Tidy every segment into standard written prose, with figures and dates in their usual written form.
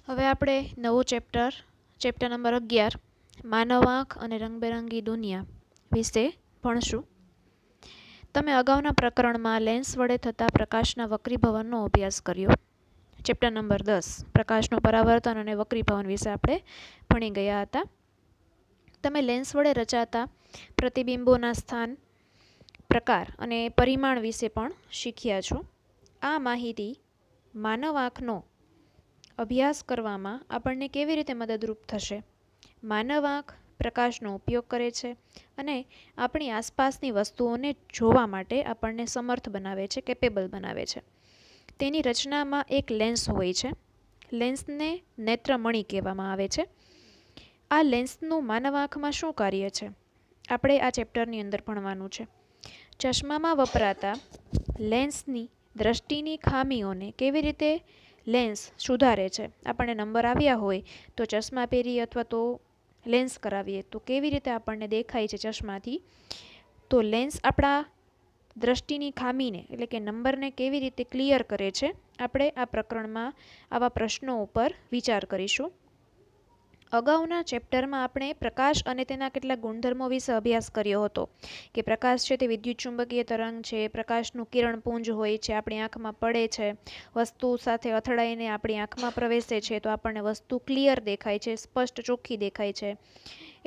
હવે આપણે નવું ચેપ્ટર નંબર 11 માનવ આંખ અને રંગબેરંગી દુનિયા વિશે ભણશું. તમે અગાઉના પ્રકરણમાં લેન્સ વડે થતા પ્રકાશના વક્રીભવનનો અભ્યાસ કર્યો. ચેપ્ટર નંબર 10 પ્રકાશનું પરાવર્તન અને વક્રીભવન વિશે આપણે ભણી ગયા હતા. તમે લેન્સ વડે રચાતા પ્રતિબિંબોના સ્થાન, પ્રકાર અને પરિમાણ વિશે પણ શીખ્યા છો. આ માહિતી માનવ આંખનો અભ્યાસ કરવામાં આપણને કેવી રીતે મદદરૂપ થશે? માનવ આંખ પ્રકાશનો ઉપયોગ કરે છે અને આપણી આસપાસની વસ્તુઓને જોવા માટે આપણને સમર્થ બનાવે છે, કેપેબલ બનાવે છે. તેની રચનામાં એક લેન્સ હોય છે. લેન્સને નેત્રમણિ કહેવામાં આવે છે. આ લેન્સનું માનવ આંખમાં શું કાર્ય છે? આપણે આ ચેપ્ટરની અંદર ભણવાનું છે. ચશ્મામાં વપરાતા લેન્સની દ્રષ્ટિની ખામીઓને કેવી રીતે લેન્સ સુધારે છે? આપણને નંબર આવ્યા હોય તો ચશ્મા પહેરીએ અથવા તો લેન્સ કરાવીએ તો કેવી રીતે આપણને દેખાય છે ચશ્માથી? તો લેન્સ આપણા દ્રષ્ટિની ખામીને એટલે કે નંબરને કેવી રીતે ક્લિયર કરે છે, આપણે આ પ્રકરણમાં આવા પ્રશ્નો ઉપર વિચાર કરીશું. અગાઉના ચેપ્ટરમાં આપણે પ્રકાશ અને તેના કેટલાક ગુણધર્મો વિશે અભ્યાસ કર્યો હતો કે પ્રકાશ છે તે વિદ્યુત ચુંબકીય તરંગ છે, પ્રકાશનું કિરણપુંજ હોય છે, આપણી આંખમાં પડે છે, વસ્તુ સાથે અથડાઈને આપણી આંખમાં પ્રવેશે છે તો આપણને વસ્તુ ક્લિયર દેખાય છે, સ્પષ્ટ ચોખ્ખી દેખાય છે.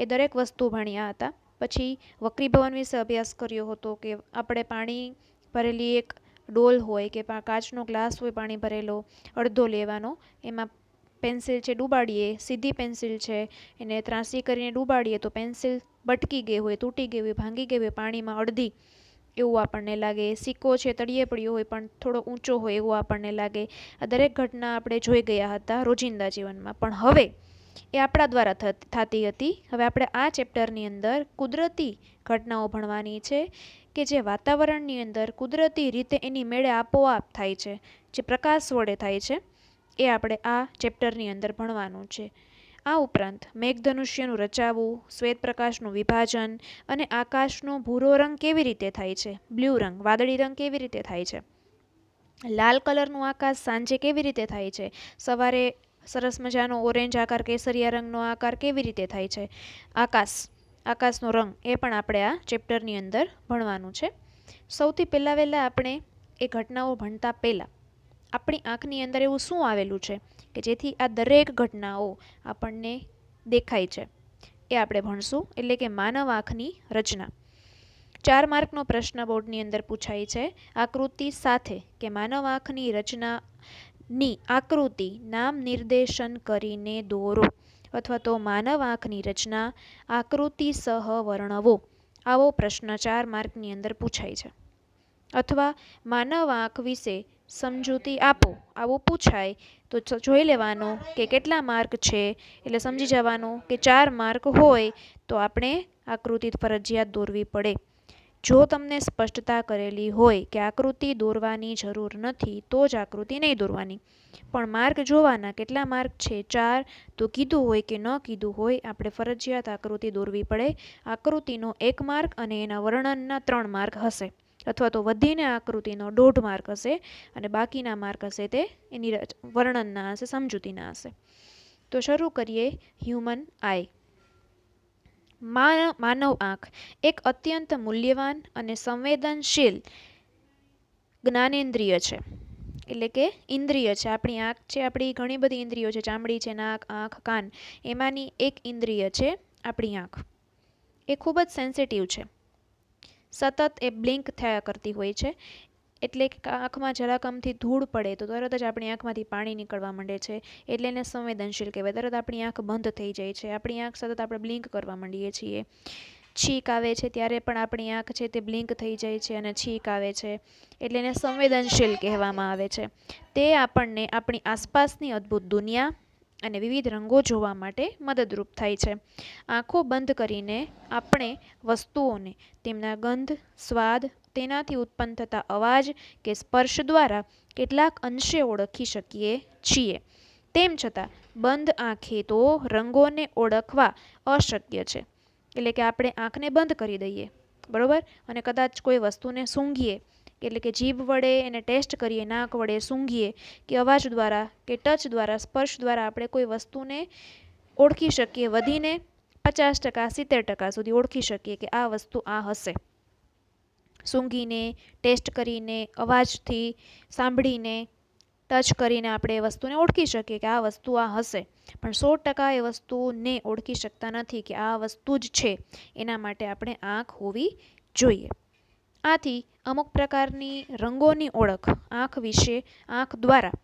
એ દરેક વસ્તુ ભણ્યા હતા. પછી વક્રીભવન વિશે અભ્યાસ કર્યો હતો કે આપણે પાણી ભરેલી એક ડોલ હોય કે કાચનો ગ્લાસ હોય પાણી ભરેલો, અડધો લેવાનો, એમાં પેન્સિલ છે ડૂબાડીએ, સીધી પેન્સિલ છે એને ત્રાંસી કરીને ડૂબાડીએ તો પેન્સિલ બટકી ગઈ હોય, તૂટી ગઈ હોય, ભાંગી ગઈ હોય પાણીમાં અડધી, એવું આપણને લાગે. સિક્કો છે તળિયે પડ્યો હોય પણ થોડો ઊંચો હોય એવું આપણને લાગે. આ દરેક ઘટના આપણે જોઈ ગયા હતા રોજિંદા જીવનમાં. પણ હવે એ આપણા દ્વારા થતી હતી. હવે આપણે આ ચેપ્ટરની અંદર કુદરતી ઘટનાઓ ભણવાની છે કે જે વાતાવરણની અંદર કુદરતી રીતે એની મેળે આપોઆપ થાય છે, જે પ્રકાશ વડે થાય છે, એ આપણે આ ચેપ્ટરની અંદર ભણવાનું છે. આ ઉપરાંત મેઘધનુષ્યનું રચાવું, શ્વેતપ્રકાશનું વિભાજન અને આકાશનો ભૂરો રંગ કેવી રીતે થાય છે, બ્લુ રંગ, વાદળી રંગ કેવી રીતે થાય છે, લાલ કલરનું આકાશ સાંજે કેવી રીતે થાય છે, સવારે સરસ મજાનો ઓરેન્જ આકાર, કેસરિયા રંગનો આકાર કેવી રીતે થાય છે, આકાશનો રંગ, એ પણ આપણે આ ચેપ્ટરની અંદર ભણવાનું છે. સૌથી પહેલાં આપણે એ ઘટનાઓ ભણતા પહેલાં આપણી આંખની અંદર એવું શું આવેલું છે કે જેથી આ દરેક ઘટનાઓ આપણને દેખાય છે, એ આપણે ભણશું. એટલે કે માનવ આંખની રચના. 4 માર્કનો પ્રશ્ન બોર્ડની અંદર પૂછાય છે. આકૃતિ સાથે કે માનવ આંખની રચનાની આકૃતિ નામ નિર્દેશન કરીને દોરો, અથવા તો માનવ આંખની રચના આકૃતિ સહ વર્ણવો. આવો પ્રશ્ન 4 માર્કની અંદર પૂછાય છે. અથવા માનવ આંખ વિશે સમજૂતી આપો, આવું પૂછાય તો જોઈ લેવાનું કે કેટલા માર્ક છે, એટલે સમજી જવાનું કે 4 માર્ક હોય તો આપણે આકૃતિ ફરજિયાત દોરવી પડે. જો તમને સ્પષ્ટતા કરેલી હોય કે આકૃતિ દોરવાની જરૂર નથી તો જ આકૃતિ નહીં દોરવાની. પણ માર્ક જોવાના કેટલા માર્ક છે, 4, તો કીધું હોય કે ન કીધું હોય આપણે ફરજિયાત આકૃતિ દોરવી પડે. આકૃતિનો 1 માર્ક અને એના વર્ણનના 3 માર્ક હશે, અથવા તો વધીને આકૃતિનો 1.5 માર્ક હશે અને બાકીના માર્ક હશે તે એની વર્ણનના હશે, સમજૂતીના હશે. તો શરૂ કરીએ. હ્યુમન આઈ. માનવ આંખ એક અત્યંત મૂલ્યવાન અને સંવેદનશીલ જ્ઞાનેન્દ્રિય છે, એટલે કે ઇન્દ્રિય છે. આપણી આંખ છે, આપણી ઘણી બધી ઇન્દ્રિયો છે, ચામડી છે, નાક, આંખ, કાન, એમાંની એક ઇન્દ્રિય છે આપણી આંખ. એ ખૂબ જ સેન્સિટિવ છે. સતત એ બ્લિંક થયા કરતી હોય છે. એટલે કે આંખમાં જરાક અમથી ધૂળ પડે તો તરત જ આપણી આંખમાંથી પાણી નીકળવા માંડે છે, એટલે એને સંવેદનશીલ કહેવાય. તરત આપણી આંખ બંધ થઈ જાય છે. આપણી આંખ સતત આપણે બ્લિંક કરવા માંડીએ છીએ. છીંક આવે છે ત્યારે પણ આપણી આંખ છે તે બ્લિંક થઈ જાય છે અને છીંક આવે છે, એટલે એને સંવેદનશીલ કહેવામાં આવે છે. તે આપણને આપણી આસપાસની અદ્ભુત દુનિયા અને વિવિધ રંગો જોવા માટે મદદરૂપ થાય છે. આંખો બંધ કરીને આપણે વસ્તુઓને તેમના ગંધ, સ્વાદ, તેનાથી ઉત્પન્ન થતા અવાજ કે સ્પર્શ દ્વારા કેટલાક અંશે ઓળખી શકીએ છીએ. તેમ છતાં બંધ આંખે તો રંગોને ઓળખવા અશક્ય છે. એટલે કે આપણે આંખને બંધ કરી દઈએ, બરોબર, અને કદાચ કોઈ વસ્તુને સૂંઘીએ એટલે કે જીભ વડે એને ટેસ્ટ કરીએ, નાક વડે સૂંઘીએ કે અવાજ દ્વારા કે ટચ દ્વારા, સ્પર્શ દ્વારા આપણે કોઈ વસ્તુને ઓળખી શકીએ. વધીને 50% 70% સુધી ઓળખી શકીએ કે આ વસ્તુ આ હશે. સૂંઘીને, ટેસ્ટ કરીને, અવાજથી સાંભળીને, ટચ કરીને આપણે એ વસ્તુને ઓળખી શકીએ કે આ વસ્તુ આ હશે. પણ 100% એ વસ્તુને ઓળખી શકતા નથી કે આ વસ્તુ જ છે. એના માટે આપણે આંખ હોવી જોઈએ. આથી અમુક પ્રકારની રંગોની ઓળખ આંખ વિશે આંખ દ્વારા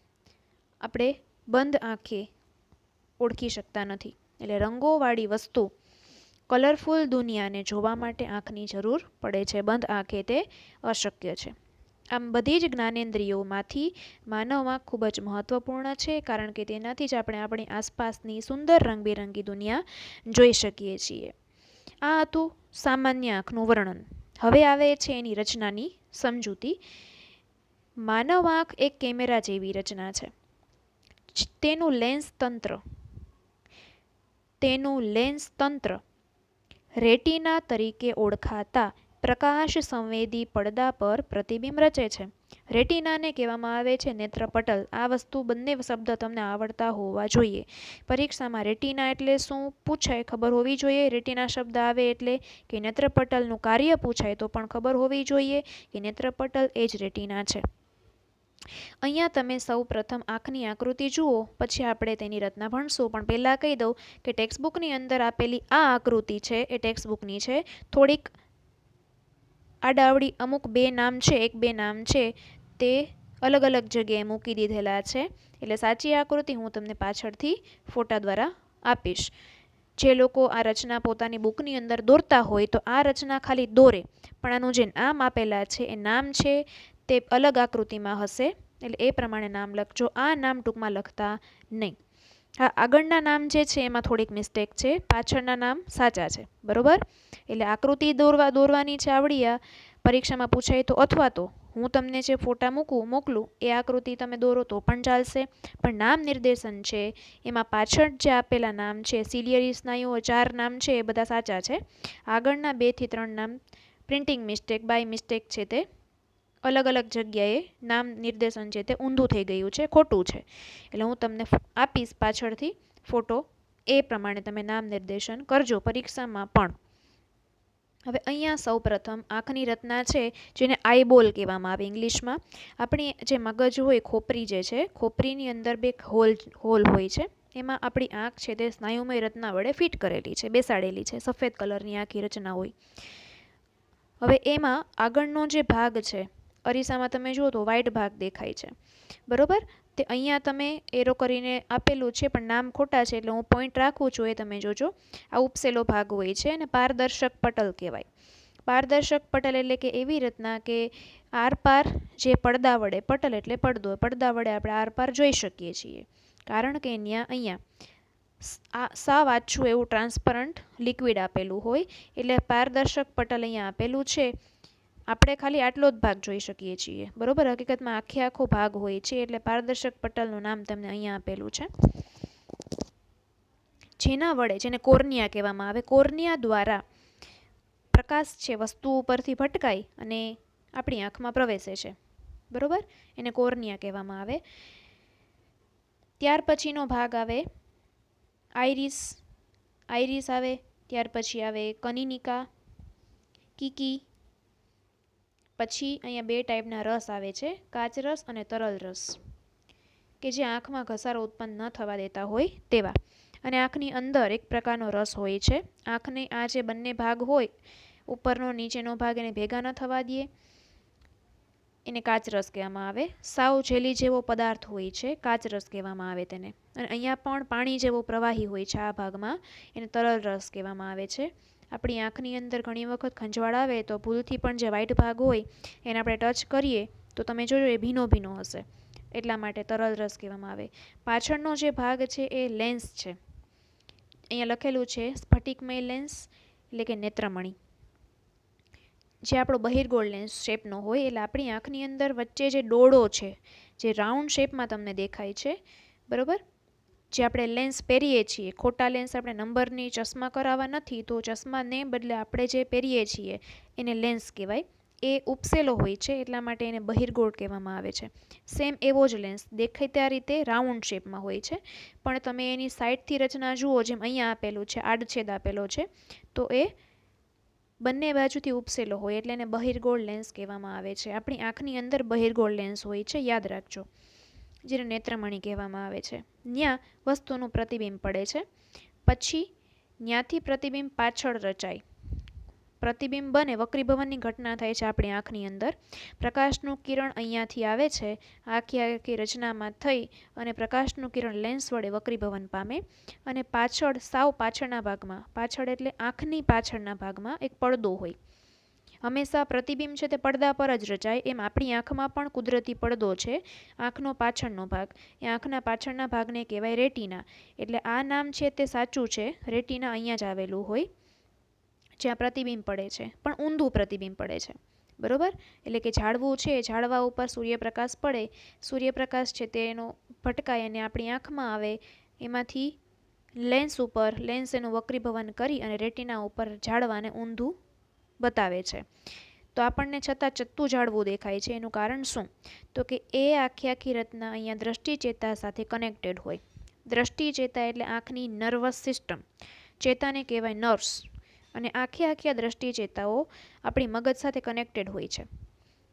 આપણે બંધ આંખે ઓળખી શકતા નથી. એટલે રંગોવાળી વસ્તુ, કલરફુલ દુનિયાને જોવા માટે આંખની જરૂર પડે છે. બંધ આંખે તે અશક્ય છે. આમ બધી જ જ્ઞાનેન્દ્રિયોમાંથી માનવ આંખ ખૂબ જ મહત્વપૂર્ણ છે, કારણ કે તેનાથી જ આપણે આપણી આસપાસની સુંદર રંગબેરંગી દુનિયા જોઈ શકીએ છીએ. આ હતું સામાન્ય આંખનું વર્ણન. હવે આવે છે એની રચનાની સમજૂતી. માનવ આંખ એક કેમેરા જેવી રચના છે. તેનું લેન્સ તંત્ર રેટિના તરીકે ઓળખાતા પ્રકાશ સંવેદી પડદા પર પ્રતિબિંબ રચે છે. રેટિનાને કહેવામાં આવે છે નેત્રપટલ. આ વસ્તુ બંને શબ્દ તમને આવડતા હોવા જોઈએ. પરીક્ષામાં રેટિના એટલે શું પૂછાય ખબર હોવી જોઈએ. રેટિના શબ્દ આવે એટલે કે નેત્રપટલનું કાર્ય પૂછાય તો પણ ખબર હોવી જોઈએ કે નેત્રપટલ એ જ રેટિના છે. અહીંયા તમે સૌ પ્રથમ આંખની આકૃતિ જુઓ, પછી આપણે તેની રચના ભણશું. પણ પહેલાં કહી દઉં કે ટેક્સ્ટબુકની અંદર આપેલી આ આકૃતિ છે એ ટેક્સ્ટબુકની છે. થોડીક આડાઅવળી અમુક બે નામ છે, એક બે નામ છે તે અલગ અલગ જગ્યાએ મૂકી દીધેલા છે. એટલે સાચી આકૃતિ હું તમને પાછળથી ફોટા દ્વારા આપીશ. જે લોકો આ રચના પોતાની બુકની અંદર દોરતા હોય તો આ રચના ખાલી દોરે, પણ આનું જે નામ આપેલા છે એ નામ છે તે અલગ આકૃતિમાં હશે. એટલે એ પ્રમાણે નામ લખજો. આ નામ ટૂંકમાં લખતા નહીં. હા, આગળના નામ જે છે એમાં થોડીક મિસ્ટેક છે, પાછળના નામ સાચા છે. બરોબર? એટલે આકૃતિ દોરવાની છે આવડિયા, પરીક્ષામાં પૂછાય તો, અથવા તો હું તમને જે ફોટા મોકલું એ આકૃતિ તમે દોરો તો પણ ચાલશે. પણ નામ નિર્દેશન છે એમાં પાછળ જે આપેલા નામ છે, સિલિયરી સ્નાયુઓ 4 નામ છે એ બધા સાચા છે. આગળના 2 થી 3 નામ પ્રિન્ટિંગ મિસ્ટેક, બાય મિસ્ટેક છે, તે અલગ અલગ જગ્યાએ નામ નિર્દેશન છે તે ઊંધું થઈ ગયું છે, ખોટું છે. એટલે હું તમને આપીશ પાછળથી ફોટો, એ પ્રમાણે તમે નામ નિર્દેશન કરજો પરીક્ષામાં પણ. હવે અહીંયા સૌ પ્રથમ આંખની રચના છે જેને આઈબોલ કહેવામાં આવે ઇંગ્લિશમાં. આપણી જે મગજ હોય, ખોપરી જે છે, ખોપરીની અંદર 2 હોલ હોય છે. એમાં આપણી આંખ છે તે સ્નાયુમય રચના વડે ફિટ કરેલી છે, બેસાડેલી છે. સફેદ કલરની આખી રચના હોય. હવે એમાં આગળનો જે ભાગ છે, અરીસામાં તમે જુઓ તો વ્હાઇટ ભાગ દેખાય છે. બરોબર? તે અહીંયા તમે એરો કરીને આપેલું છે પણ નામ ખોટા છે, એટલે હું પોઈન્ટ રાખું છું, એ તમે જોજો. આ ઉપસેલો ભાગ હોય છે અને પારદર્શક પટલ કહેવાય. પારદર્શક પટલ એટલે કે એવી રચના કે આરપાર જે પડદા વડે, પટલ એટલે પડદો, પડદા વડે આપણે આરપાર જોઈ શકીએ છીએ. કારણ કે અહીંયા સાવ આછું એવું ટ્રાન્સપરન્ટ લિક્વિડ આપેલું હોય, એટલે પારદર્શક પટલ અહીંયા આપેલું છે. આપણે ખાલી આટલો જ ભાગ જોઈ શકીએ છીએ. બરોબર? હકીકતમાં આખો ભાગ હોય છે. એટલે પારદર્શક પટલનું નામ તમને અહીંયા આપેલું છે. જેના વડે, જેને કોર્નિયા કહેવામાં આવે, કોર્નિયા દ્વારા પ્રકાશ છે વસ્તુ ઉપરથી ભટકાઈ અને આપણી આંખમાં પ્રવેશે છે. બરોબર? એને કોર્નિયા કહેવામાં આવે. ત્યાર પછીનો ભાગ આવે આઈરિસ. આઈરિસ આવે, ત્યાર પછી આવે કનિનિકા, કીકી. પછી અહીંયા 2 ટાઈપના રસ આવે છે, કાચરસ અને તરલ રસ, કે જે આંખમાં ઘસારો ઉત્પન્ન ન થવા દેતા હોય તેવા. અને આંખની અંદર એક પ્રકારનો રસ હોય છે. આંખને આ જે બંને ભાગ હોય, ઉપરનો નીચેનો ભાગ, એને ભેગા ન થવા દે, એને કાચરસ કહેવામાં આવે. સાવ જેલી જેવો પદાર્થ હોય છે, કાચરસ કહેવામાં આવે તેને. અને અહીંયા પણ પાણી જેવો પ્રવાહી હોય છે આ ભાગમાં, એને તરલ રસ કહેવામાં આવે છે. આપણી આંખની અંદર ઘણી વખત ખંજવાળ આવે તો ભૂલથી પણ જે વ્હાઇટ ભાગ હોય એને આપણે ટચ કરીએ તો તમે જોજો એ ભીનો ભીનો હશે, એટલા માટે તરલ રસ કહેવામાં આવે. પાછળનો જે ભાગ છે એ લેન્સ છે. અહીંયા લખેલું છે સ્ફટિકમય લેન્સ, એટલે કે નેત્રમણી. જે આપણો બહિર્ગોળ લેન્સ શેપનો હોય, એટલે આપણી આંખની અંદર વચ્ચે જે ડોળો છે, જે રાઉન્ડ શેપમાં તમને દેખાય છે. બરોબર? જે આપણે લેન્સ પહેરીએ છીએ, ખોટા લેન્સ આપણે નંબરની ચશ્મા કરાવવા નથી, તો ચશ્માને બદલે આપણે જે પહેરીએ છીએ એને લેન્સ કહેવાય. એ ઉપસેલો હોય છે એટલા માટે એને બહિર્ગોળ કહેવામાં આવે છે. સેમ એવો જ લેન્સ દેખાય તે આ રીતે રાઉન્ડ શેપમાં હોય છે, પણ તમે એની સાઈડથી રચના જુઓ, જેમ અહીંયા આપેલું છે, આડછેદ આપેલો છે, તો એ બંને બાજુથી ઉપસેલો હોય એટલે એને બહિર્ગોળ લેન્સ કહેવામાં આવે છે. આપણી આંખની અંદર બહિર્ગોળ લેન્સ હોય છે, યાદ રાખજો, જેને નેત્રમણી કહેવામાં આવે છે. ત્યાં વસ્તુનું પ્રતિબિંબ પડે છે, પછી ત્યાંથી પ્રતિબિંબ પાછળ રચાય, પ્રતિબિંબ બને, વક્રીભવનની ઘટના થાય છે આપણી આંખની અંદર. પ્રકાશનું કિરણ અહીંયાથી આવે છે, આખી રચનામાં થઈ અને પ્રકાશનું કિરણ લેન્સ વડે વક્રીભવન પામે અને પાછળ, સાવ પાછળના ભાગમાં, પાછળ એટલે આંખની પાછળના ભાગમાં એક પડદો હોય. હંમેશા પ્રતિબિંબ છે તે પડદા પર જ રચાય, એમ આપણી આંખમાં પણ કુદરતી પડદો છે, આંખનો પાછળનો ભાગ. એ આંખના પાછળના ભાગને કહેવાય રેટિના. એટલે આ નામ છે તે સાચું છે, રેટિના અહીંયા જ આવેલું હોય જ્યાં પ્રતિબિંબ પડે છે, પણ ઊંધું પ્રતિબિંબ પડે છે. બરોબર? એટલે કે ઝાડવું છે, ઝાડવા ઉપર સૂર્યપ્રકાશ પડે, સૂર્યપ્રકાશ છે તે એનો ભટકાય અને આપણી આંખમાં આવે, એમાંથી લેન્સ ઉપર, લેન્સ એનું વક્રીભવન કરી અને રેટિના ઉપર ઝાડવાને ઊંધું બતાવે છે. તો આપણને છતાં ચત્તું ઝાડવું દેખાય છે. એનું કારણ શું? તો કે એ આખી રચના અહીંયા દ્રષ્ટિચેતા સાથે કનેક્ટેડ હોય. દ્રષ્ટિચેતા એટલે આંખની નર્વસ સિસ્ટમ, ચેતાને કહેવાય નર્વ્સ, અને આખી દ્રષ્ટિચેતાઓ આપણી મગજ સાથે કનેક્ટેડ હોય છે.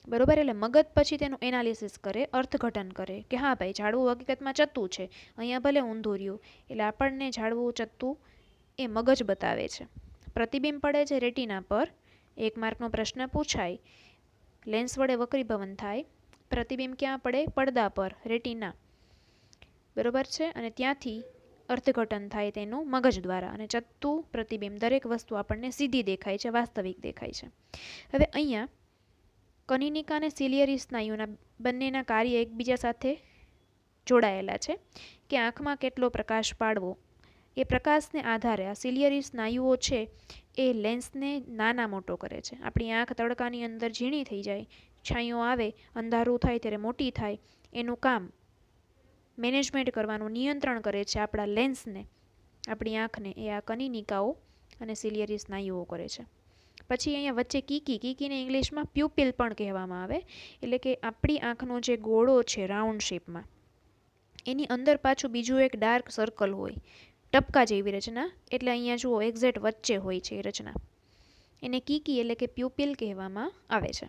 બરોબર? એટલે મગજ પછી તેનું એનાલિસિસ કરે, અર્થઘટન કરે કે હા ભાઈ, ઝાડવું હકીકતમાં ચત્તું છે, અહીંયા ભલે ઊંધું રહ્યું, એટલે આપણને ઝાડવું ચત્તું એ મગજ બતાવે છે. પ્રતિબિંબ પડે છે રેટિના પર, 1 માર્કનો પ્રશ્ન પૂછાય, લેન્સ વડે વક્રીભવન થાય, પ્રતિબિંબ ક્યાં પડે? પડદા પર, રેટિના. બરોબર છે? અને ત્યાંથી અર્થઘટન થાય તેનું મગજ દ્વારા, અને ચત્તું પ્રતિબિંબ, દરેક વસ્તુ આપણને સીધી દેખાય છે, વાસ્તવિક દેખાય છે. હવે અહીંયા કનિનિકા અને સિલિયરી સ્નાયુના બંનેના કાર્ય એકબીજા સાથે જોડાયેલા છે કે આંખમાં કેટલો પ્રકાશ પાડવો. એ પ્રકાશને આધારે આ સિલિયરી સ્નાયુઓ છે એ લેન્સને નાના મોટો કરે છે. આપણી આંખ તડકાની અંદર ઝીણી થઈ જાય, છાંયો આવે, અંધારું થાય ત્યારે મોટી થાય, એનું કામ મેનેજમેન્ટ કરવાનું, નિયંત્રણ કરે છે આપણા લેન્સને, આપણી આંખને, એ આ કનિનિકાઓ અને સિલિયરી સ્નાયુઓ કરે છે. પછી અહીંયા વચ્ચે કીકીને ઇંગ્લિશમાં પ્યુપિલ પણ કહેવામાં આવે, એટલે કે આપણી આંખનો જે ગોળો છે રાઉન્ડ શેપમાં, એની અંદર પાછું બીજું એક ડાર્ક સર્કલ હોય, ટપકા જેવી રચના. એટલે અહીંયા જુઓ, એક્ઝેક્ટ વચ્ચે હોય છે એ રચના, એને કીકી એટલે કે પ્યુપિલ કહેવામાં આવે છે.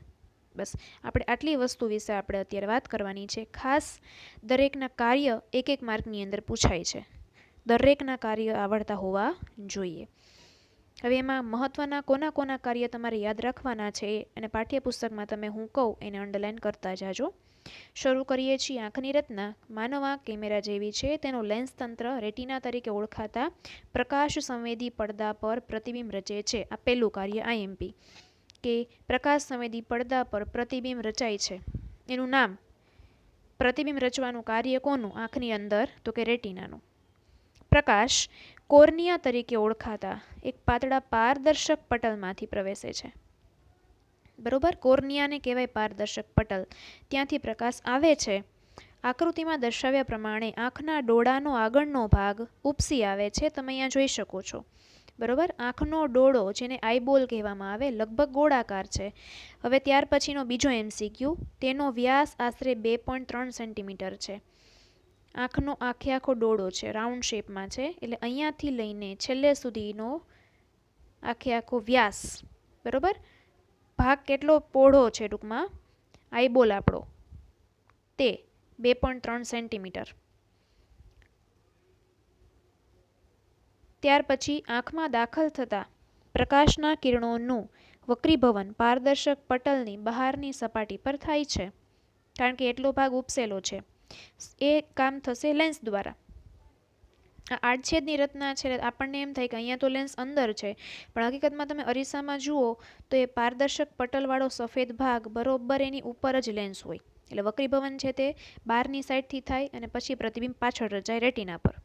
બસ, આપણે આટલી વસ્તુ વિશે આપણે અત્યારે વાત કરવાની છે. ખાસ દરેકના કાર્ય 1 માર્કની અંદર પૂછાય છે, દરેકના કાર્ય આવડતા હોવા જોઈએ. હવે એમાં મહત્વના કોના કાર્ય તમારે યાદ રાખવાના છે અને પાઠ્યપુસ્તકમાં તમે હું કહું એને અંડરલાઇન કરતા જાજો. શરૂ કરીએ છીએ. આંખની રચના માનવ આંખ કેમેરા જેવી છે. તેનું લેન્સ તંત્ર રેટિના તરીકે ઓળખાતા પ્રકાશ સંવેદી પડદા પર પ્રતિબિંબ રચે છે. આ પહેલું કાર્ય IMP, કે પ્રકાશ સંવેદી પડદા પર પ્રતિબિંબ રચાય છે. એનું નામ, પ્રતિબિંબ રચવાનું કાર્ય કોનું? આંખની અંદર, તો કે રેટિનાનું. પ્રકાશ કોર્નિયા તરીકે ઓળખાતા એક પાતળા પારદર્શક પટલમાંથી પ્રવેશે છે. બરોબર? કોર્નિયાને કહેવાય પારદર્શક પટલ, ત્યાંથી પ્રકાશ આવે છે. આકૃતિમાં દર્શાવ્યા પ્રમાણે આંખના ડોળાનો આગળનો ભાગ ઉપસી આવે છે, તમે અહીંયા જોઈ શકો છો. બરોબર? આંખનો ડોળો, જેને આઈબોલ કહેવામાં આવે, લગભગ ગોળાકાર છે. હવે ત્યાર પછીનો બીજો MCQ, તેનો વ્યાસ આશરે 2.3 સેન્ટીમીટર છે. આંખનો આખો ડોળો છે, રાઉન્ડ શેપમાં છે, એટલે અહીંયાથી લઈને છેલ્લે સુધીનો આખો વ્યાસ, બરોબર, ભાગ કેટલો પહોળો છે, ટૂંકમાં આઈબોલ આપણો, તે 2.3 સેન્ટીમીટર. ત્યાર પછી આંખમાં દાખલ થતા પ્રકાશના કિરણોનું વક્રીભવન પારદર્શક પટલની બહારની સપાટી પર થાય છે, કારણ કે એટલો ભાગ ઉપસેલો છે. એ કામ થશે લેન્સ દ્વારા. આ આડછેદની રચના છે, આપણને એમ થાય કે અહીંયા તો લેન્સ અંદર છે, પણ હકીકતમાં તમે અરીસામાં જુઓ તો એ પારદર્શક પટલવાળો સફેદ ભાગ બરોબર એની ઉપર જ લેન્સ હોય. એટલે વક્રીભવન છે તે બહારની સાઈડથી થાય અને પછી પ્રતિબિંબ પાછળ રચાય રેટિના પર.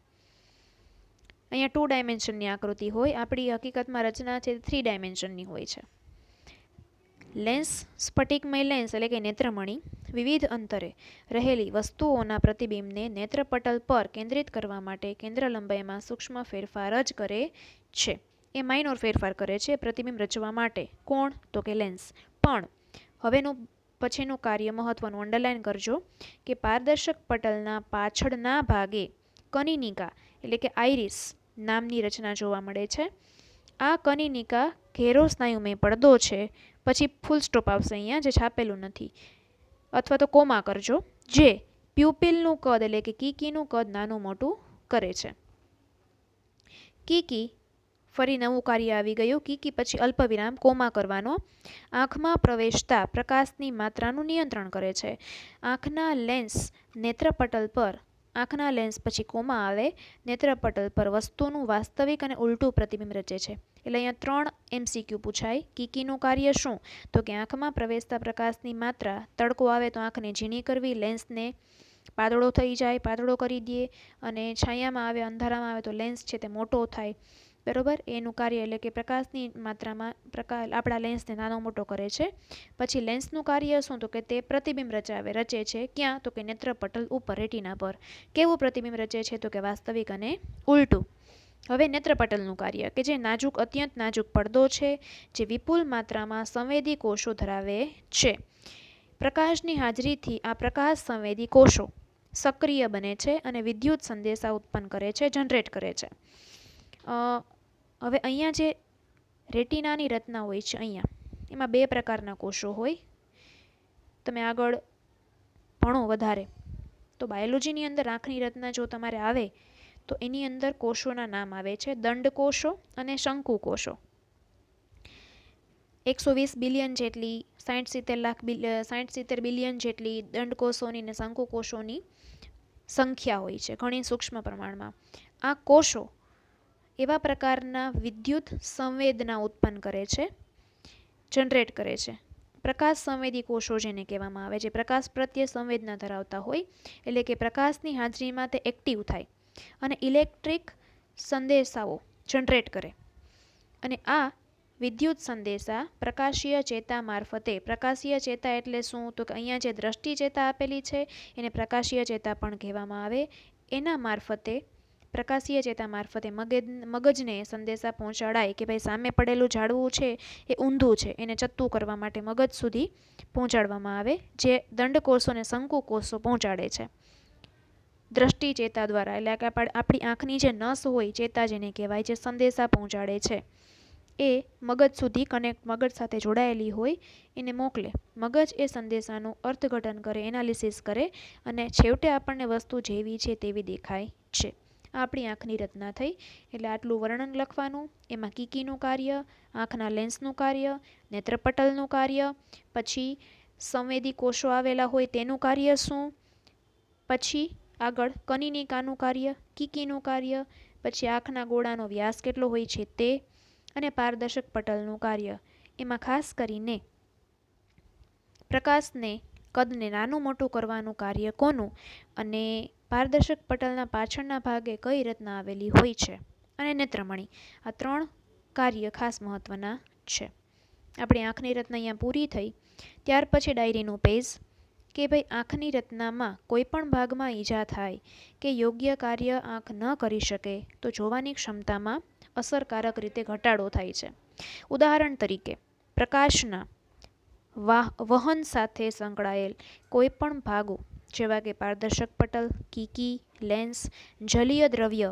અહીંયા 2 ડાયમેન્શનની આકૃતિ હોય, આપણી હકીકતમાં રચના છે 3 ડાયમેન્શનની હોય છે. લેન્સ, સ્ફટિકમય લેન્સ એટલે કે નેત્રમણી, વિવિધ અંતરે રહેલી વસ્તુઓના પ્રતિબિંબને નેત્રપટલ પર કેન્દ્રિત કરવા માટે કેન્દ્ર લંબાઈમાં સૂક્ષ્મ ફેરફાર જ કરે છે. એ માઇનોર ફેરફાર કરે છે પ્રતિબિંબ રચવા માટે. કોણ? તો કે લેન્સ. પણ હવેનું પછીનું કાર્ય મહત્વનું અંડરલાઈન કરજો કે પારદર્શક પટલના પાછળના ભાગે કનિનિકા એટલે કે આઇરિસ નામની રચના જોવા મળે છે. આ કનિનિકા ઘેરો સ્નાયુમય પડદો છે. પછી ફૂલ સ્ટોપ આવશે અહીંયા, જે છાપેલું નથી, અથવા તો કોમા કરજો, જે પ્યુપિલનું કદ એટલે કે કીકીનું કદ નાનું મોટું કરે છે. કીકી, ફરી નવું કાર્ય આવી ગયું. કીકી પછી અલ્પવિરામ કોમા કરવાનો. આંખમાં પ્રવેશતા પ્રકાશની માત્રાનું નિયંત્રણ કરે છે. આંખના લેન્સ નેત્રપટલ પર, આંખના લેન્સ પછી કોમા આવે, નેત્રપટલ પર વસ્તુનું વાસ્તવિક અને ઉલટું પ્રતિબિંબ રચે છે. એટલે અહીંયા 3 MCQ પૂછાય. કીકીનું કાર્ય શું? તો કે આંખમાં પ્રવેશતા પ્રકાશની માત્રા, તડકો આવે તો આંખને ઝીણી કરવી, લેન્સને પાતળો થઈ જાય, પાતળો કરી દે, અને છાયામાં આવે, અંધારામાં આવે તો લેન્સ છે તે મોટો થાય. બરોબર, એનું કાર્ય એટલે કે પ્રકાશની માત્રામાં આપણા લેન્સને નાનો મોટો કરે છે. પછી લેન્સનું કાર્ય શું? તો કે તે પ્રતિબિંબ રચે છે. ક્યાં? તો કે નેત્રપટલ ઉપર, રેટિના પર. કેવું પ્રતિબિંબ રચે છે? તો કે વાસ્તવિક અને ઉલટું. હવે નેત્રપટલનું કાર્ય કે જે નાજુક, અત્યંત નાજુક પડદો છે, જે વિપુલ માત્રામાં સંવેદી કોષો ધરાવે છે. પ્રકાશની હાજરીથી આ પ્રકાશ સંવેદી કોષો સક્રિય બને છે અને વિદ્યુત સંદેશા ઉત્પન્ન કરે છે, જનરેટ કરે છે. હવે અહીંયા જે રેટિનાની રચના હોય છે, અહીંયા એમાં 2 પ્રકારના કોષો હોય. તમે આગળ ભણો વધારે તો બાયોલોજીની અંદર આંખની રચના જો તમારે આવે તો એની અંદર કોષોના નામ આવે છે દંડકોષો અને શંકુકોષો. 120 બિલિયન જેટલી, 60-70 બિલિયન જેટલી દંડકોષોની અને શંકુકોષોની સંખ્યા હોય છે, ઘણી સૂક્ષ્મ પ્રમાણમાં. આ કોષો એવા પ્રકારના વિદ્યુત સંવેદના ઉત્પન્ન કરે છે, જનરેટ કરે છે. પ્રકાશ સંવેદી કોષો જેને કહેવામાં આવે, જે પ્રકાશ પ્રત્યે સંવેદના ધરાવતા હોય, એટલે કે પ્રકાશની હાજરીમાં તે એક્ટિવ થાય અને ઇલેક્ટ્રિક સંદેશાઓ જનરેટ કરે. અને આ વિદ્યુત સંદેશા પ્રકાશીય ચેતા મારફતે, પ્રકાશીય ચેતા એટલે શું? તો કે અહીંયા જે દ્રષ્ટિ ચેતા આપેલી છે એને પ્રકાશીય ચેતા પણ કહેવામાં આવે. એના મારફતે, પ્રકાશીય ચેતા મારફતે મગજને સંદેશા પહોંચાડાય કે ભાઈ સામે પડેલું ઝાડવું છે એ ઊંધું છે, એને ચત્તું કરવા માટે મગજ સુધી પહોંચાડવામાં આવે, જે દંડકોષો અને શંકુકોષો પહોંચાડે છે દ્રષ્ટિ ચેતા દ્વારા. એટલે કે આપણી આંખની જે નસ હોય, ચેતા જેને કહેવાય, જે સંદેશા પહોંચાડે છે એ મગજ સુધી કનેક્ટ, મગજ સાથે જોડાયેલી હોય, એને મોકલે. મગજ એ સંદેશાનું અર્થઘટન કરે, એનાલિસિસ કરે, અને છેવટે આપણને વસ્તુ જેવી છે તેવી દેખાય છે. આ આપણી આંખની રચના થઈ. એટલે આટલું વર્ણન લખવાનું. એમાં કીકીનું કાર્ય, આંખના લેન્સનું કાર્ય, નેત્રપટલનું કાર્ય, પછી સંવેદી કોષો આવેલા હોય તેનું કાર્ય શું, પછી આગળ કનિનિકાનું કાર્ય, કીકીનું કાર્ય, પછી આંખના ગોળાનો વ્યાસ કેટલો હોય છે તે, અને પારદર્શક પટલનું કાર્ય. એમાં ખાસ કરીને પ્રકાશને, કદને નાનું મોટું કરવાનું કાર્ય કોનું, અને પારદર્શક પટલના પાછળના ભાગે કઈ રચના આવેલી હોય છે, અને નેત્રમણી. આ 3 કાર્ય ખાસ મહત્વના છે. આપણી આંખની રચના અહીંયા પૂરી થઈ. ત્યાર પછી ડાયરીનું પેજ કે ભાઈ આંખની રચનામાં કોઈ પણ ભાગમાં ઈજા થાય કે યોગ્ય કાર્ય આંખ ન કરી શકે તો જોવાની ક્ષમતામાં અસરકારક રીતે ઘટાડો થાય છે. ઉદાહરણ તરીકે, પ્રકાશના વહન સાથે સંકળાયેલ કોઈ પણ ભાગો જેવા કે પારદર્શક પટલ, કીકી, લેન્સ, જલીય દ્રવ્ય,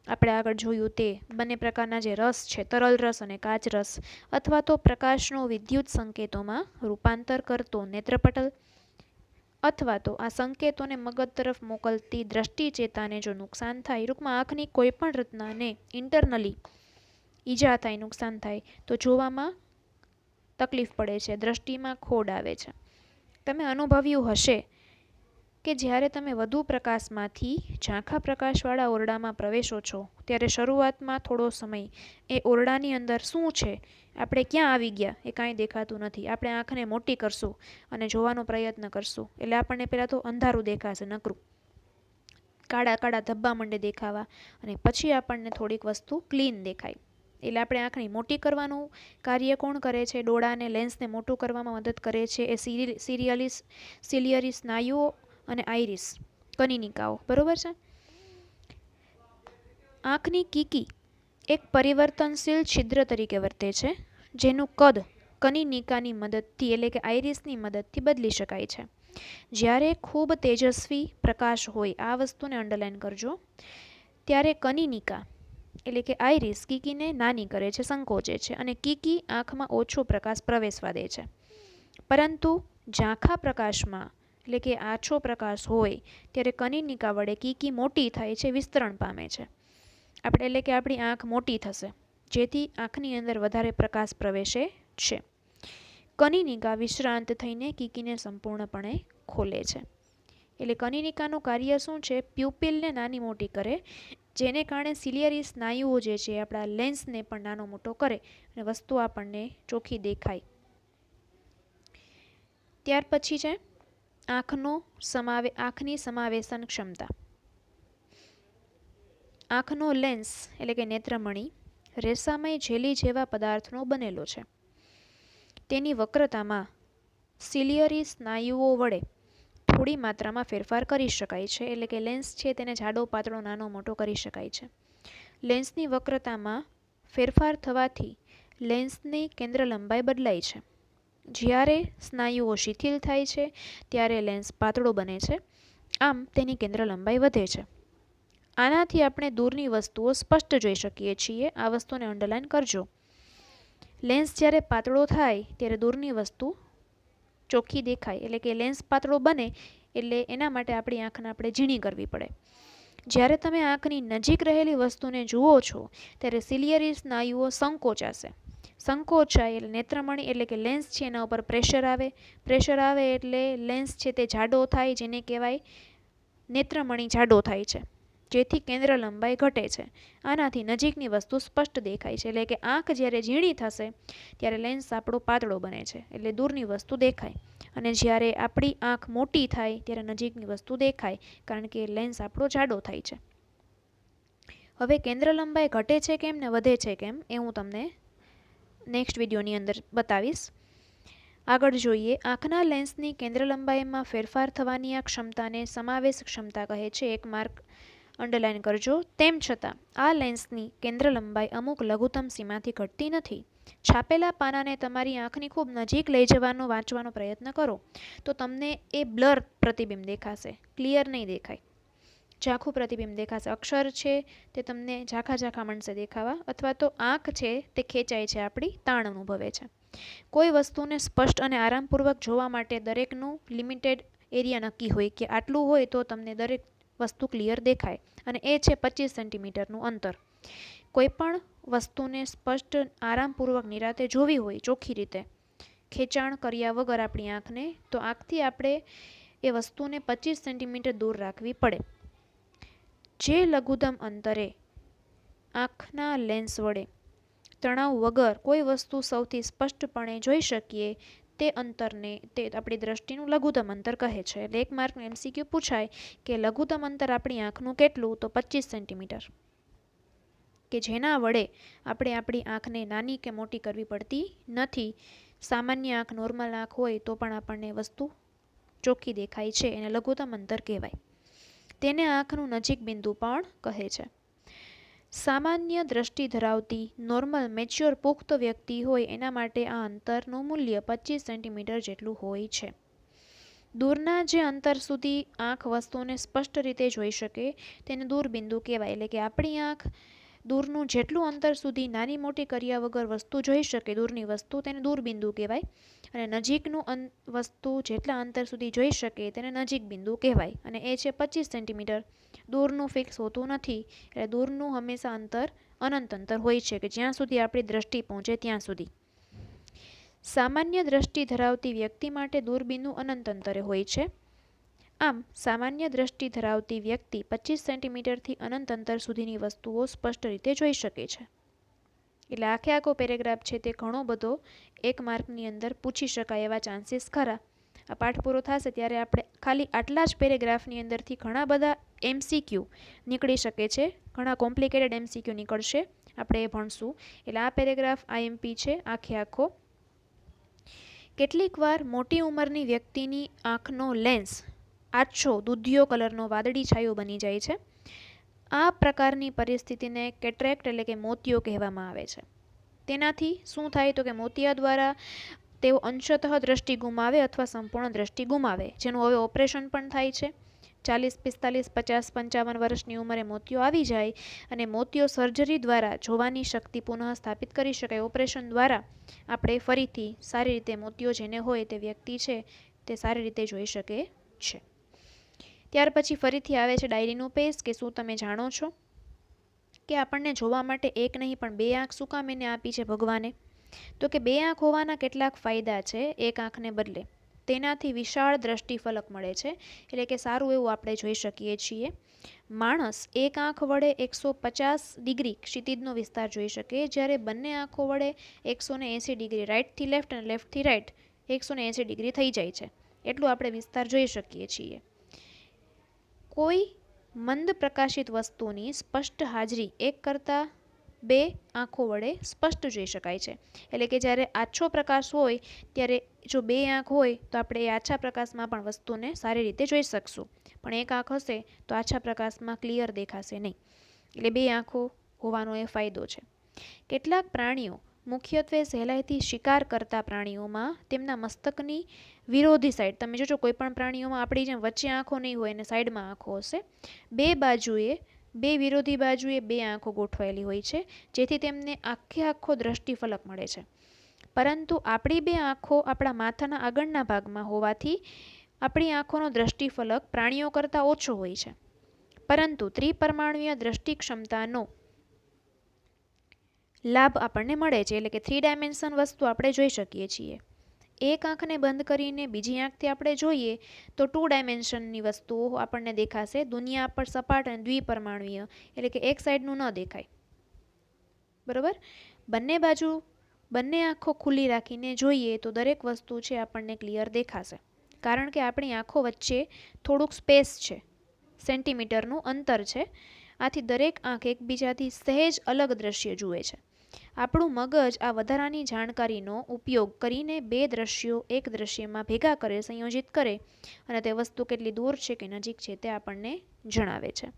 આપણે આગળ જોયું તે બંને પ્રકારના જે રસ છે, તરલ રસ અને કાચ રસ, અથવા તો પ્રકાશનો વિદ્યુત સંકેતોમાં રૂપાંતર કરતો નેત્રપટલ, અથવા તો આ સંકેતોને મગજ તરફ મોકલતી દ્રષ્ટિ ચેતાને જો નુકસાન થાય, ટૂંકમાં આંખની કોઈ પણ રચનાને ઇન્ટરનલી ઈજા થાય, નુકસાન થાય તો જોવામાં તકલીફ પડે છે, દ્રષ્ટિમાં ખોડ આવે છે. તમે અનુભવ્યું હશે કે જ્યારે તમે વધુ પ્રકાશમાંથી ઝાંખા પ્રકાશવાળા ઓરડામાં પ્રવેશો છો ત્યારે શરૂઆતમાં થોડો સમય એ ઓરડાની અંદર શું છે, આપણે ક્યાં આવી ગયા એ કાંઈ દેખાતું નથી. આપણે આંખને મોટી કરશું અને જોવાનો પ્રયત્ન કરશું એટલે આપણને પહેલાં તો અંધારું દેખાશે, નકરું કાળા કાળા ધબ્બા મંડે દેખાવા, અને પછી આપણને થોડીક વસ્તુ ક્લીન દેખાય. એટલે આપણે આંખની મોટી કરવાનું કાર્ય કોણ કરે છે? ડોળાને, લેન્સને મોટું કરવામાં મદદ કરે છે એ સિલિયરી સ્નાયુઓ અને આઇરિસ, કનિનિકાઓ. બરોબર છે. આંખની કીકી એક પરિવર્તનશીલ છિદ્ર તરીકે વર્તે છે, જેનું કદ કનિનિકાની મદદથી એટલે કે આઇરિસની મદદથી બદલી શકાય છે. જ્યારે ખૂબ તેજસ્વી પ્રકાશ હોય, આ વસ્તુને અંડરલાઇન કરજો, ત્યારે કનિનિકા એટલે કે આઇરિસ કીકીને નાની કરે છે, સંકોચે છે અને કીકી આંખમાં ઓછો પ્રકાશ પ્રવેશવા દે છે. પરંતુ ઝાંખા પ્રકાશમાં એટલે કે આછો પ્રકાશ હોય ત્યારે કનિનિકા વડે કીકી મોટી થાય છે, વિસ્તરણ પામે છે. એટલે કે આપણી આંખ મોટી થશે, જેથી આંખની અંદર વધારે પ્રકાશ પ્રવેશે છે. કનિનિકા વિશ્રાંત થઈને કીકીને સંપૂર્ણપણે ખોલે છે. એટલે કનિનિકાનું કાર્ય શું છે? પ્યુપિલને નાની મોટી કરે, જેને કારણે સિલિયરી સ્નાયુઓ જે છે આપણા લેન્સને પણ નાનો મોટો કરે અને વસ્તુ આપણને ચોખ્ખી દેખાય. ત્યાર પછી છે આંખની સમાવેશન ક્ષમતા. આંખનો લેન્સ એટલે કે નેત્રમણી રેસામય જેલી જેવા પદાર્થનો બનેલો છે. તેની વક્રતામાં સિલિયરી સ્નાયુઓ વડે થોડી માત્રામાં ફેરફાર કરી શકાય છે. એટલે કે લેન્સ છે તેને જાડો પાતળો નાનો મોટો કરી શકાય છે. લેન્સની વક્રતામાં ફેરફાર થવાથી લેન્સની કેન્દ્ર લંબાઈ બદલાય છે. જ્યારે સ્નાયુઓ શિથિલ થાય છે ત્યારે લેન્સ પાતળો બને છે, આમ તેની કેન્દ્ર લંબાઈ વધે છે. આનાથી આપણે દૂરની વસ્તુઓ સ્પષ્ટ જોઈ શકીએ છીએ. આ વસ્તુને અંડરલાઇન કરજો. લેન્સ જ્યારે પાતળો થાય ત્યારે દૂરની વસ્તુ ચોખ્ખી દેખાય. એટલે કે લેન્સ પાતળો બને એટલે એના માટે આપણી આંખને આપણે ઝીણી કરવી પડે. જ્યારે તમે આંખની નજીક રહેલી વસ્તુને જુઓ છો ત્યારે સિલિયરી સ્નાયુઓ સંકોચાશે. સંકોચાય એટલે નેત્રમણી એટલે કે લેન્સ છે એના ઉપર પ્રેશર આવે. પ્રેશર આવે એટલે લેન્સ છે તે જાડો થાય, જેને કહેવાય નેત્રમણી જાડો થાય છે, જેથી કેન્દ્ર લંબાઈ ઘટે છે. આનાથી નજીકની વસ્તુ સ્પષ્ટ દેખાય છે. એટલે કે આંખ જ્યારે ઝીણી થશે ત્યારે લેન્સ આપણો પાતળો બને છે, એટલે દૂરની વસ્તુ દેખાય. અને જ્યારે આપણી આંખ મોટી થાય ત્યારે નજીકની વસ્તુ દેખાય, કારણ કે લેન્સ આપણો જાડો થાય છે. હવે કેન્દ્ર લંબાઈ ઘટે છે કેમ ને વધે છે કેમ એ હું તમને નેક્સ્ટ વિડીયોની અંદર બતાવીશ. આગળ જોઈએ. આંખના લેન્સની કેન્દ્ર લંબાઈમાં ફેરફાર થવાની આ ક્ષમતાને સમાવેશ ક્ષમતા કહે છે. એક માર્ક અંડરલાઇન કરજો. તેમ છતાં આ લેન્સની કેન્દ્ર લંબાઈ અમુક લઘુત્તમ સીમાથી ઘટતી નથી. છાપેલા પાનાને તમારી આંખની ખૂબ નજીક લઈ જવાનો વાંચવાનો પ્રયત્ન કરો તો તમને એ બ્લર પ્રતિબિંબ દેખાશે, ક્લિયર નહીં દેખાય, ઝાંખું પ્રતિબિંબ દેખાશે. અક્ષર છે તે તમને ઝાંખા ઝાંખા મળશે દેખાવા, અથવા તો આંખ છે તે ખેંચાય છે, આપણી તાણ અનુભવે છે. કોઈ વસ્તુને સ્પષ્ટ અને આરામપૂર્વક જોવા માટે દરેકનું લિમિટેડ એરિયા નક્કી હોય કે આટલું હોય તો તમને દરેક વસ્તુ ક્લિયર દેખાય, અને એ છે 25 સેન્ટીમીટરનું અંતર. કોઈપણ વસ્તુને સ્પષ્ટ આરામપૂર્વક નિરાતે જોવી હોય, ચોખ્ખી રીતે ખેંચાણ કર્યા વગર આપણી આંખને, તો આંખથી આપણે એ વસ્તુને 25 સેન્ટીમીટર દૂર રાખવી પડે. જે લઘુત્તમ અંતરે આંખના લેન્સ વડે તણાવ વગર કોઈ વસ્તુ સૌથી સ્પષ્ટપણે જોઈ શકીએ તે અંતરને તે આપણી દ્રષ્ટિનું લઘુત્તમ અંતર કહે છે. એટલે એક માર્કનું MCQ પૂછાય કે લઘુત્તમ અંતર આપણી આંખનું કેટલું, તો 25 સેન્ટીમીટર, કે જેના વડે આપણે આપણી આંખને નાની કે મોટી કરવી પડતી નથી. સામાન્ય આંખ, નોર્મલ આંખ હોય તો પણ આપણને વસ્તુ ચોખ્ખી દેખાય છે, એને લઘુત્તમ અંતર કહેવાય. તેને આંખનું નજીક બિંદુ પણ કહે છે. સામાન્ય દ્રષ્ટિ ધરાવતી નોર્મલ મેચ્યોર પુખ્ત વ્યક્તિ હોય એના માટે આ અંતરનું મૂલ્ય 25 સેન્ટીમીટર જેટલું હોય છે. દૂરના જે અંતર સુધી આંખ વસ્તુને સ્પષ્ટ રીતે જોઈ શકે તેને દૂરબિંદુ કહેવાય. એટલે કે આપણી આંખ દૂરનું જેટલું અંતર સુધી નાની મોટી કર્યા વગર વસ્તુ જોઈ શકે, દૂરની વસ્તુ, તેને દૂરબિંદુ કહેવાય. અને નજીકનું વસ્તુ જેટલા અંતર સુધી જોઈ શકે તેને નજીક બિંદુ કહેવાય, અને એ છે 25 સેન્ટીમીટર. દૂરનું ફિક્સ હોતું નથી, એટલે દૂરનું હંમેશા અંતર અનંત અંતર હોય છે, કે જ્યાં સુધી આપણી દ્રષ્ટિ પહોંચે ત્યાં સુધી. સામાન્ય દ્રષ્ટિ ધરાવતી વ્યક્તિ માટે દૂરબિંદુ અનંત અંતરે હોય છે. આમ સામાન્ય દ્રષ્ટિ ધરાવતી વ્યક્તિ 25 સેન્ટીમીટરથી અનંત અંતર સુધીની વસ્તુઓ સ્પષ્ટ રીતે જોઈ શકે છે. એટલે આખો પેરેગ્રાફ છે તે ઘણો બધો એક માર્કની અંદર પૂછી શકાય એવા ચાન્સીસ ખરા. આ પાઠ પૂરો થશે ત્યારે આપણે ખાલી આટલા જ પેરેગ્રાફની અંદરથી ઘણા બધા MCQ નીકળી શકે છે, ઘણા કોમ્પ્લિકેટેડ MCQ નીકળશે, આપણે એ ભણશું. એટલે આ પેરેગ્રાફ IMP છે આખો. કેટલીક વાર મોટી ઉંમરની વ્યક્તિની આંખનો લેન્સ આછો દૂધિયો કલરનો વાદળી છાયો બની જાય છે. આ પ્રકારની પરિસ્થિતિને કેટરેક્ટ એટલે કે મોતિયો કહેવામાં આવે છે. તેનાથી શું થાય તો કે મોતિયા દ્વારા તેઓ અંશતઃ દ્રષ્ટિ ગુમાવે અથવા સંપૂર્ણ દ્રષ્ટિ ગુમાવે, જેનું હવે ઓપરેશન પણ થાય છે. 40, 45, 50, 55 વર્ષની ઉંમરે મોતિયો આવી જાય અને મોતિયો સર્જરી દ્વારા જોવાની શક્તિ પુનઃ સ્થાપિત કરી શકાય. ઓપરેશન દ્વારા આપણે ફરીથી સારી રીતે મોતિયો જેને હોય તે વ્યક્તિ છે તે સારી રીતે જોઈ શકે છે. ત્યાર પછી ફરીથી આવે છે ડાયરીનું પેજ કે શું તમે જાણો છો કે આપણને જોવા માટે એક નહીં પણ બે આંખ શું કામ એને આપી છે ભગવાને? તો કે બે આંખ હોવાના કેટલાક ફાયદા છે એક આંખને બદલે. તેનાથી વિશાળ દ્રષ્ટિફલક મળે છે, એટલે કે સારું એવું આપણે જોઈ શકીએ છીએ. માણસ એક આંખ વડે 150 ડિગ્રી ક્ષિતિજનો વિસ્તાર જોઈ શકે, જ્યારે બંને આંખો વડે 180 ડિગ્રી, રાઈટથી લેફ્ટ અને લેફ્ટથી રાઈટ 180 ડિગ્રી થઈ જાય છે. એટલું આપણે વિસ્તાર જોઈ શકીએ છીએ. કોઈ મંદ પ્રકાશિત વસ્તુની સ્પષ્ટ હાજરી એક કરતાં બે આંખો વડે સ્પષ્ટ જોઈ શકાય છે. એટલે કે જ્યારે આછો પ્રકાશ હોય ત્યારે જો બે આંખ હોય તો આપણે એ આછા પ્રકાશમાં પણ વસ્તુને સારી રીતે જોઈ શકશું, પણ એક આંખ હશે તો આછા પ્રકાશમાં ક્લિયર દેખાશે નહીં. એટલે બે આંખો હોવાનો એ ફાયદો છે. કેટલાક પ્રાણીઓ, મુખ્યત્વે સહેલાઈથી શિકાર કરતા પ્રાણીઓમાં તેમના મસ્તકની વિરોધી સાઈડ, તમે જોજો કોઈ પણ પ્રાણીઓમાં આપણી જેમ વચ્ચે આંખો નહીં હોય અને સાઈડમાં આંખો હશે, બે બાજુએ, બે વિરોધી બાજુએ બે આંખો ગોઠવાયેલી હોય છે, જેથી તેમને આખો દ્રષ્ટિફલક મળે છે. પરંતુ આપણી બે આંખો આપણા માથાના આગળના ભાગમાં હોવાથી આપણી આંખોનો દ્રષ્ટિફલક પ્રાણીઓ કરતાં ઓછો હોય છે. પરંતુ ત્રિપરમાણુય દ્રષ્ટિ ક્ષમતાનો લાભ આપણને મળે છે, એટલે કે 3 ડાયમેન્શન વસ્તુ આપણે જોઈ શકીએ છીએ. એક આંખને બંધ કરીને બીજી આંખથી આપણે જોઈએ તો 2 ડાયમેન્શનની વસ્તુઓ આપણને દેખાશે. દુનિયા પર સપાટ અને દ્વિપરમાણુય, એટલે કે એક સાઈડનું ન દેખાય. બરોબર? બંને બાજુ બંને આંખો ખુલ્લી રાખીને જોઈએ તો દરેક વસ્તુ છે આપણને ક્લિયર દેખાશે, કારણ કે આપણી આંખો વચ્ચે થોડુંક સ્પેસ છે, સેન્ટીમીટરનું અંતર છે. આથી દરેક આંખ એકબીજાથી સહેજ અલગ દ્રશ્ય જુએ છે. આપણું મગજ આ વધારાની જાણકારીનો ઉપયોગ કરીને બે દ્રશ્યો એક દ્રશ્યમાં ભેગા કરે, સંયોજિત કરે અને તે વસ્તુ કેટલી દૂર છે કે નજીક છે તે આપણને જણાવે છે.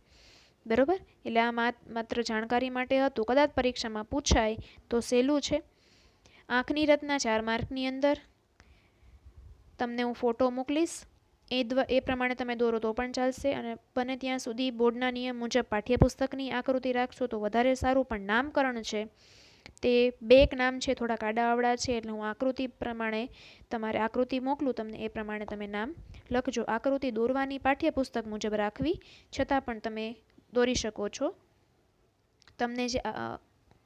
બરોબર? એટલે આ માત્ર જાણકારી માટે હતું. કદાચ પરીક્ષામાં પૂછાય તો સહેલું છે. આંખની રચના 4 માર્કની અંદર તમને હું ફોટો મોકલીશ, એ પ્રમાણે તમે દોરો તો પણ ચાલશે, અને બને ત્યાં સુધી બોર્ડના નિયમ મુજબ પાઠ્યપુસ્તકની આકૃતિ રાખશો તો વધારે સારું. પણ નામકરણ છે તે બે એક નામ છે થોડા આડાઅવળા છે, એટલે હું આકૃતિ પ્રમાણે તમારે આકૃતિ મોકલું તમને, એ પ્રમાણે તમે નામ લખજો. આકૃતિ દોરવાની પાઠ્યપુસ્તક મુજબ રાખવી, છતાં પણ તમે દોરી શકો છો. તમને જે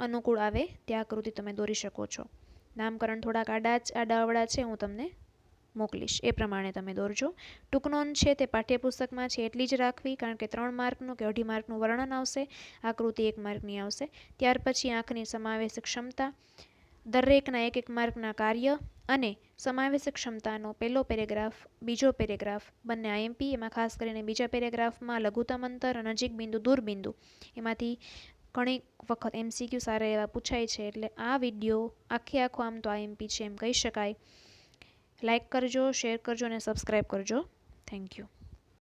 અનુકૂળ આવે તે આકૃતિ તમે દોરી શકો છો. નામકરણ થોડાક આડાઅવળા છે, હું તમને મોકલીશ, એ પ્રમાણે તમે દોરજો. ટૂંક નોંધ છે તે પાઠ્યપુસ્તકમાં છે એટલી જ રાખવી, કારણ કે 3 માર્કનું કે 2.5 માર્કનું વર્ણન આવશે, આકૃતિ 1 માર્કની આવશે. ત્યાર પછી આંખની સમાવેશ ક્ષમતા, દરેકના 1-1 માર્કના કાર્ય અને સમાવેશ ક્ષમતાનો પહેલો પેરેગ્રાફ, બીજો પેરેગ્રાફ બંને આઈએમપી. એમાં ખાસ કરીને બીજા પેરેગ્રાફમાં લઘુત્તમ અંતર, નજીક બિંદુ, દૂર બિંદુ, એમાંથી ઘણી વખત MCQ સારા એવા પૂછાય છે. એટલે આ વિડીયો આખો આમ તો આઈએમપી છે એમ કહી શકાય. લાઇક કરજો, શેર કરજો અને સબસ્ક્રાઈબ કરજો. Thank you.